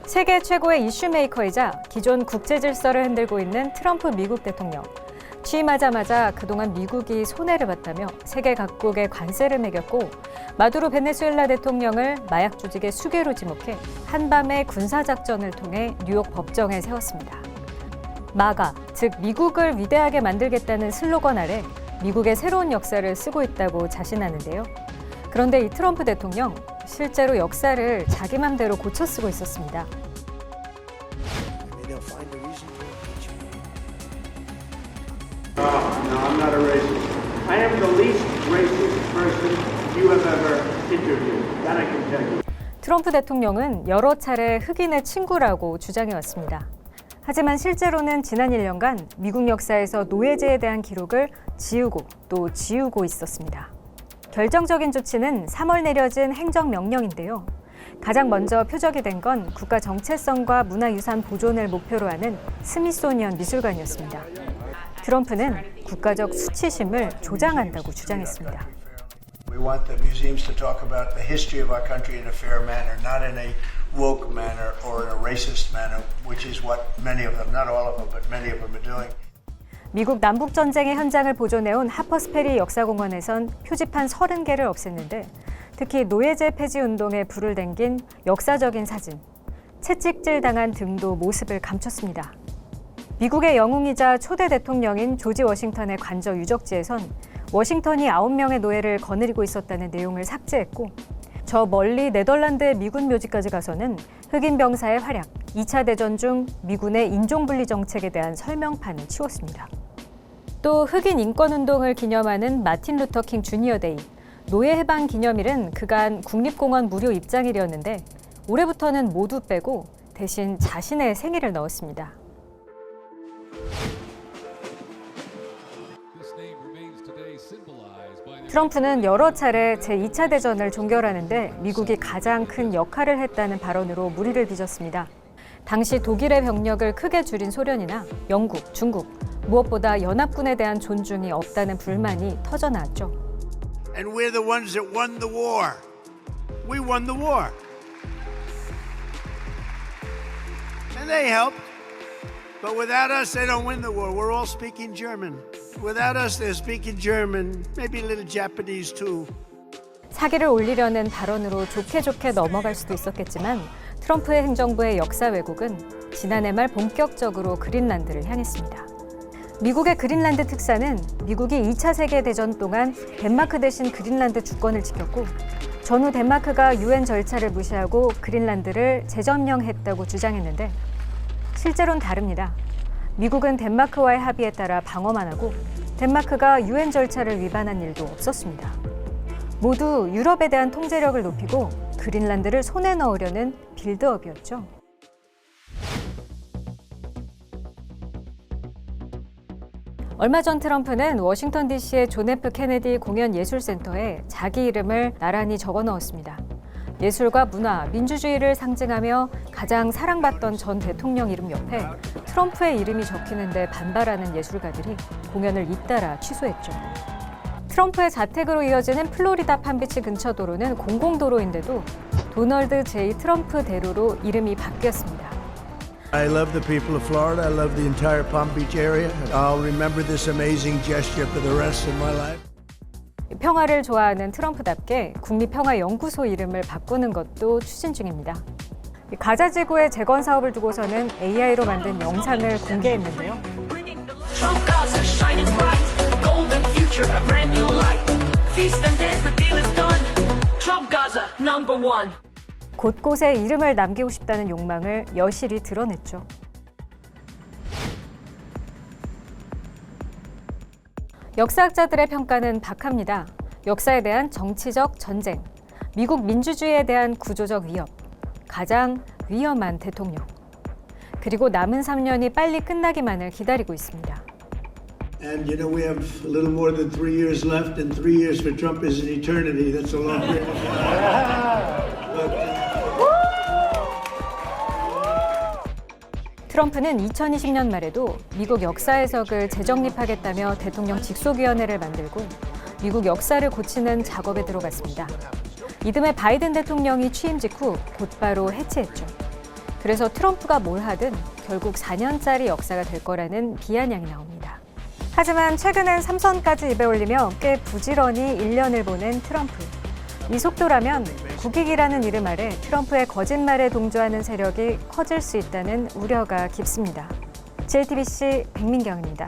세계 최고의 이슈 메이커이자 기존 국제 질서를 흔들고 있는 트럼프 미국 대통령. 취임하자마자 그동안 미국이 손해를 봤다며 세계 각국에 관세를 매겼고 마두로 베네수엘라 대통령을 마약 조직의 수괴로 지목해 한밤의 군사작전을 통해 뉴욕 법정에 세웠습니다. 마가, 즉 미국을 위대하게 만들겠다는 슬로건 아래 미국의 새로운 역사를 쓰고 있다고 자신하는데요. 그런데 이 트럼프 대통령, 실제로 역사를 자기 맘대로 고쳐 쓰고 있었습니다. No, I'm not a racist. I am the least racist person you have ever interviewed. That I can tell you. 트럼프 대통령은 여러 차례 흑인의 친구라고 주장해왔습니다. 하지만 실제로는 지난 1년간 미국 역사에서 노예제에 대한 기록을 지우고 또 지우고 있었습니다. 결정적인 조치는 3월 내려진 행정명령인데요. 가장 먼저 표적이 된 건 국가 정체성과 문화유산 보존을 목표로 하는 스미소니언 미술관이었습니다. 트럼프는 국가적 수치심을 조장한다고 주장했습니다. We want the museums to talk about the history of our country in a fair manner, not in a woke manner or in a racist manner, which is what many of them, not all of them, but many of them are doing. 미국 남북전쟁의 현장을 보존해온 하퍼스페리 역사공원에선 표지판 30개를 없앴는데 특히 노예제 폐지 운동에 불을 댕긴 역사적인 사진, 채찍질 당한 등도 모습을 감췄습니다. 미국의 영웅이자 초대 대통령인 조지 워싱턴의 관저 유적지에선 워싱턴이 9명의 노예를 거느리고 있었다는 내용을 삭제했고 저 멀리 네덜란드의 미군 묘지까지 가서는 흑인 병사의 활약, 2차 대전 중 미군의 인종분리 정책에 대한 설명판을 치웠습니다. 또 흑인 인권운동을 기념하는 마틴 루터 킹 주니어 데이, 노예 해방 기념일은 그간 국립공원 무료 입장일이었는데 올해부터는 모두 빼고 대신 자신의 생일을 넣었습니다. 트럼프는 여러 차례 제2차 대전을 종결하는데 미국이 가장 큰 역할을 했다는 발언으로 물의를 빚었습니다. 당시 독일의 병력을 크게 줄인 소련이나 영국, 중국, 무엇보다 연합군에 대한 존중이 없다는 불만이 터져나왔죠. And we're the ones that won the war. We won the war. And they helped. But without us, they don't win the war. We're all speaking German. Without us, they're speaking German, maybe a little Japanese too. 사기를 올리려는 발언으로 좋게 넘어갈 수도 있었겠지만 트럼프의 행정부의 역사 왜곡은 지난해 말 본격적으로 그린란드를 향했습니다. 미국의 그린란드 특사는 미국이 2차 세계대전 동안 덴마크 대신 그린란드 주권을 지켰고 전후 덴마크가 유엔 절차를 무시하고 그린란드를 재점령했다고 주장했는데 실제로는 다릅니다. 미국은 덴마크와의 합의에 따라 방어만 하고 덴마크가 유엔 절차를 위반한 일도 없었습니다. 모두 유럽에 대한 통제력을 높이고 그린란드를 손에 넣으려는 빌드업이었죠. 얼마 전 트럼프는 워싱턴 DC의 존 F 케네디 공연예술센터에 자기 이름을 나란히 적어 넣었습니다. 예술과 문화, 민주주의를 상징하며 가장 사랑받던 전 대통령 이름 옆에 트럼프의 이름이 적히는데 반발하는 예술가들이 공연을 잇따라 취소했죠. 트럼프의 자택으로 이어지는 플로리다 판비치 근처 도로는 공공도로인데도 도널드 J. 트럼프 대로로 이름이 바뀌었습니다. I love the people of Florida. I love the entire Palm Beach area. I'll remember this amazing gesture for the rest of my life. 평화를 좋아하는 트럼프답게 국립평화연구소 이름을 바꾸는 것도 추진 중입니다. 가자 지구의 재건 사업을 두고서는 AI로 만든 영상을 공개했는데요. 곳곳에 이름을 남기고 싶다는 욕망을 여실히 드러냈죠. 역사학자들의 평가는 박합니다. 역사에 대한 정치적 전쟁, 미국 민주주의에 대한 구조적 위협, 가장 위험한 대통령. 그리고 남은 3년이 빨리 끝나기만을 기다리고 있습니다. And you know we have a little more than 3 years left, and 3 years for Trump is an eternity. That's a long period of time. 트럼프는 2020년 말에도 미국 역사해석을 재정립하겠다며 대통령 직속위원회를 만들고 미국 역사를 고치는 작업에 들어갔습니다. 이듬해 바이든 대통령이 취임 직후 곧바로 해체했죠. 그래서 트럼프가 뭘 하든 결국 4년짜리 역사가 될 거라는 비아냥이 나옵니다. 하지만 최근엔 3선까지 입에 올리며 꽤 부지런히 1년을 보낸 트럼프. 이 속도라면 국익이라는 이름 아래 트럼프의 거짓말에 동조하는 세력이 커질 수 있다는 우려가 깊습니다. JTBC 백민경입니다.